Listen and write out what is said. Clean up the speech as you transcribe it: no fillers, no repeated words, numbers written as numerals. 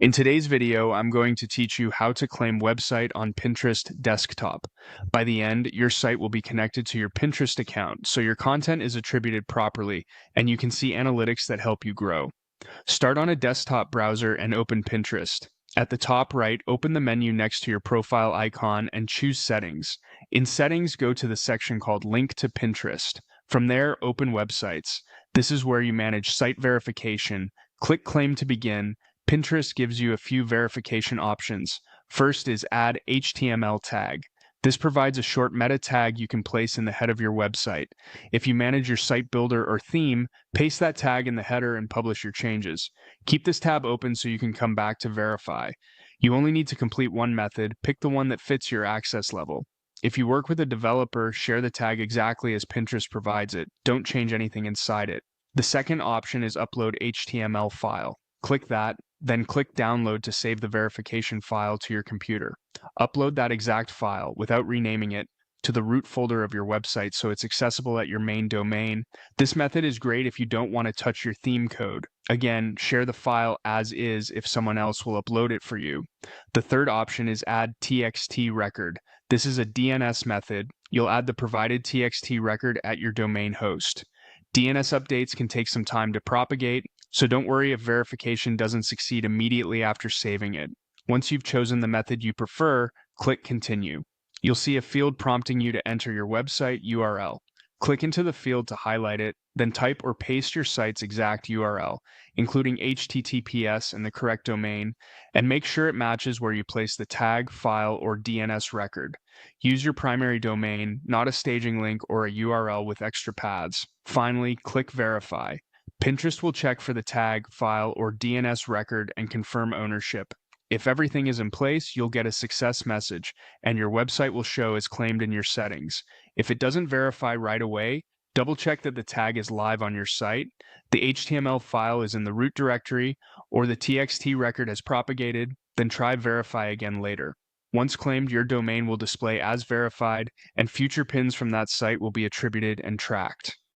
In today's video, I'm going to teach you how to claim website on Pinterest desktop. By the end, your site will be connected to your Pinterest account, so your content is attributed properly, and you can see analytics that help you grow. Start on a desktop browser and open Pinterest. At the top right, open the menu next to your profile icon and choose Settings. In Settings, go to the section called Link to Pinterest. From there, open Websites. This is where you manage site verification. Click Claim to begin. Pinterest gives you a few verification options. First is Add HTML tag. This provides a short meta tag you can place in the head of your website. If you manage your site builder or theme, paste that tag in the header and publish your changes. Keep this tab open so you can come back to verify. You only need to complete one method. Pick the one that fits your access level. If you work with a developer, share the tag exactly as Pinterest provides it. Don't change anything inside it. The second option is Upload HTML file. Click that, then click Download to save the verification file to your computer. Upload that exact file, without renaming it, to the root folder of your website so it's accessible at your main domain. This method is great if you don't want to touch your theme code. Again, share the file as is if someone else will upload it for you. The third option is Add TXT record. This is a DNS method. You'll add the provided TXT record at your domain host. DNS updates can take some time to propagate, so don't worry if verification doesn't succeed immediately after saving it. Once you've chosen the method you prefer, click Continue. You'll see a field prompting you to enter your website URL. Click into the field to highlight it, then type or paste your site's exact URL, including HTTPS and the correct domain, and make sure it matches where you place the tag, file, or DNS record. Use your primary domain, not a staging link or a URL with extra paths. Finally, click Verify. Pinterest will check for the tag, file, or DNS record and confirm ownership. If everything is in place, you'll get a success message, and your website will show as claimed in your settings. If it doesn't verify right away, double check that the tag is live on your site, the HTML file is in the root directory, or the TXT record has propagated, then try verify again later. Once claimed, your domain will display as verified, and future pins from that site will be attributed and tracked.